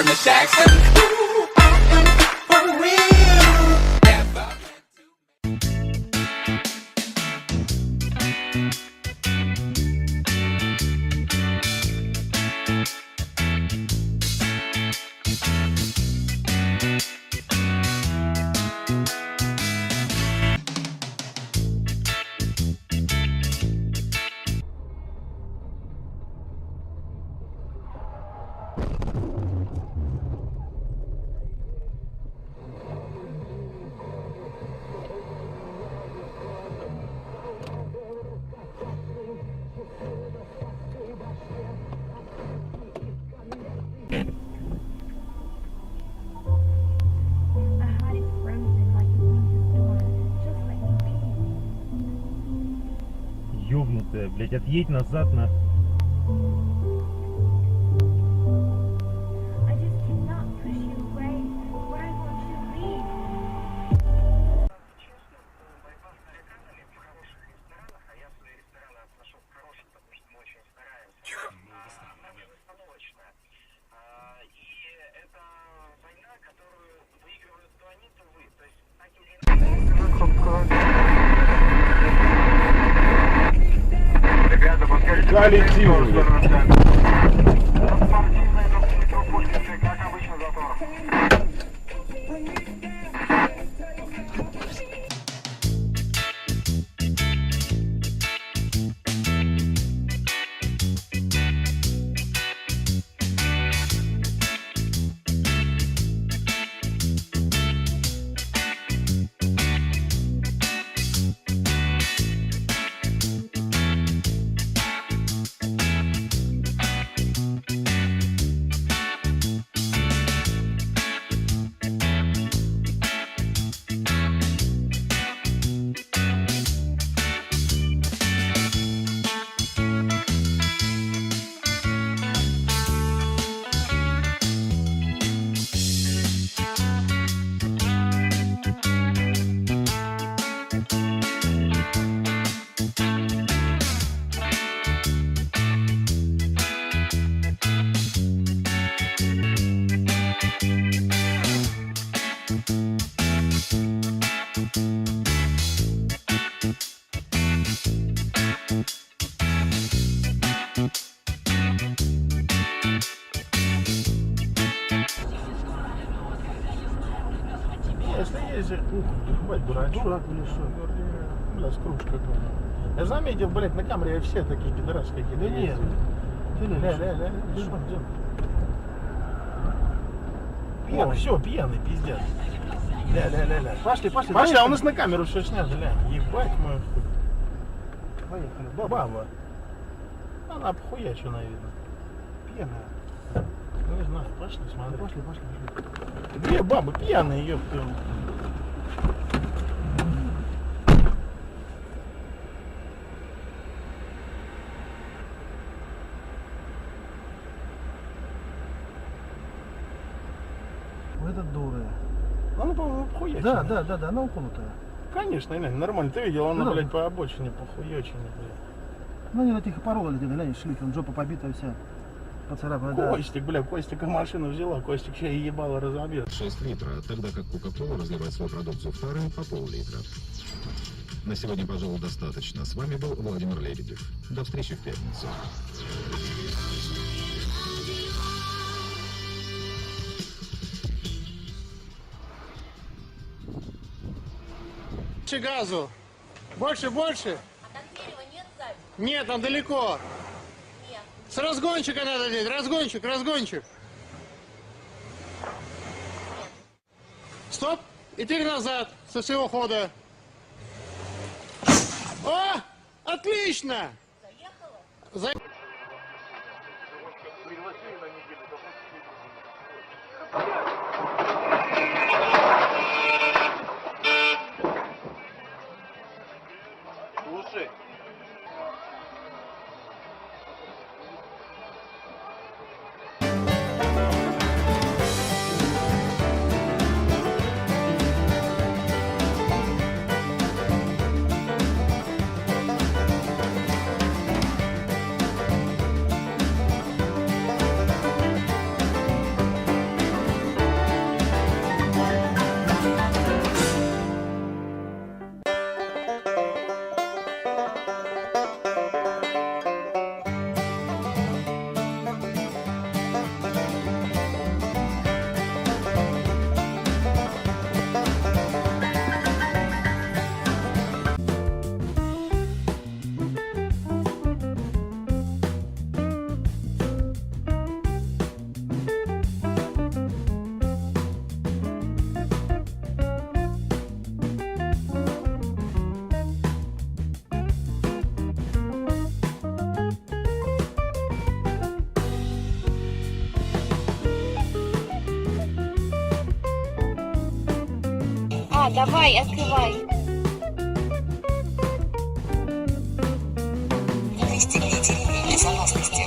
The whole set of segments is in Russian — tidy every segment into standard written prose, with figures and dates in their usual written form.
Harry Jackson. For real. Never meant to. Ёбнутая, блядь, отъедь назад на. I just cannot push you away where I want you to be. Коллективный. Как обычно, затор. Ебать, дурак, или что? Бля, скруч какой. Я заметил, блядь, на камере все такие пидорасы какие-то. Да нет. Ля, что делать? Пьяный, все, пьяный, пиздец. Ля. Пошли. Пошли, а у нас на камеру все снято, ля. Ебать мою. Поехали. Баба. Она похуячу, наверное. Пьяная. Ну, не знаю, пошли, смотри. Пошли. Две бабы пьяные, ёпта. Это дуры. Она, по-моему, похуячена. Да, она укнутая. Конечно, нормально. Ты видел, она, Ну, блядь, по обочине похуячена, блядь. Ну, они на тихо порвали, глянь, шлюхи, он жопа побитая вся. Поцарапанная, да. Костик, бля, Костика машину взяла, Костик чай ебало разобьет. 6 литров, тогда как Кока-Кола разливает свою продукцию в тары по пол-литра. На сегодня, пожалуй, достаточно. С вами был Владимир Лебедев. До встречи в пятницу. Газу. Больше. А там дерева нет сзади? Нет, там далеко. Нет. С разгончика надо здесь. Разгончик. Стоп. И теперь назад со всего хода. О! Отлично! Заехала? Слушай. давай, открывай. Пристегните безопасности.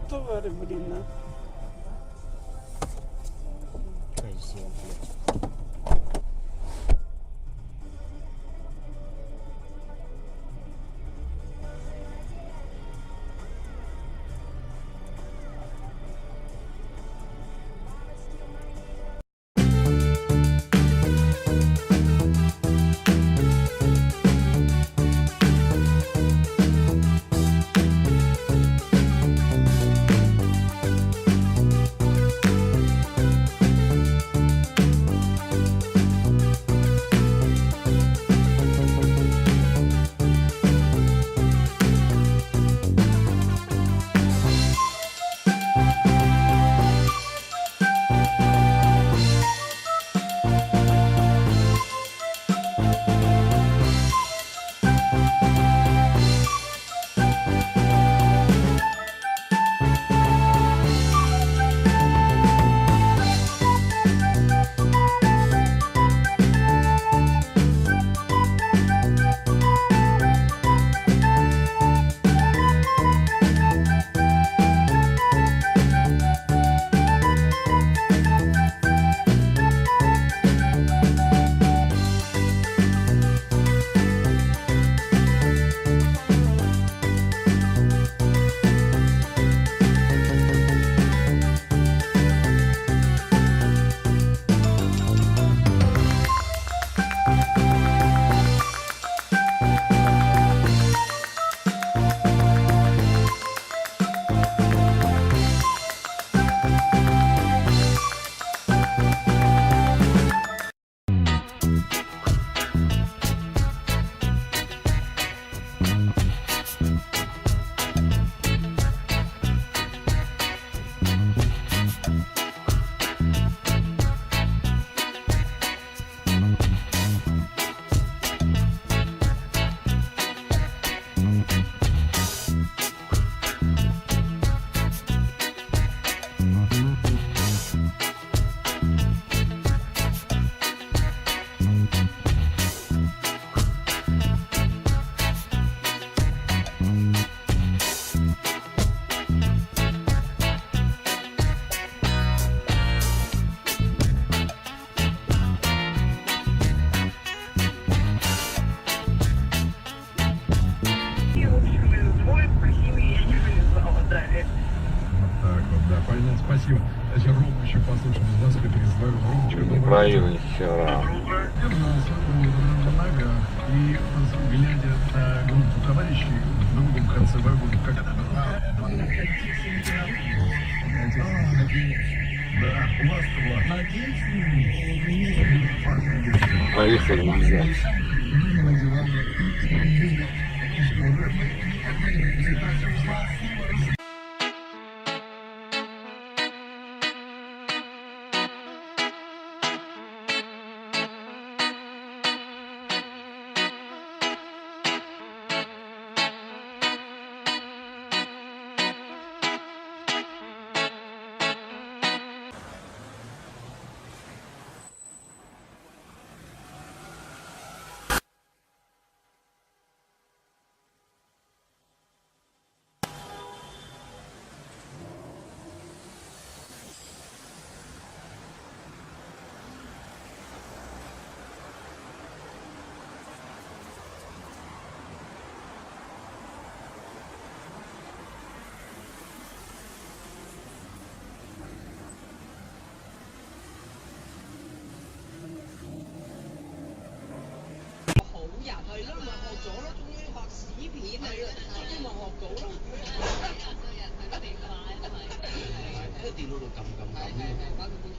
Товары, блин, на. Спасибо. Сейчас ровно еще послушаем из вас, призываю громче. Не прою ни хера. И глядя на группу товарищей в другом конце вагона, как это было? Да, у вас было. Поехали нельзя.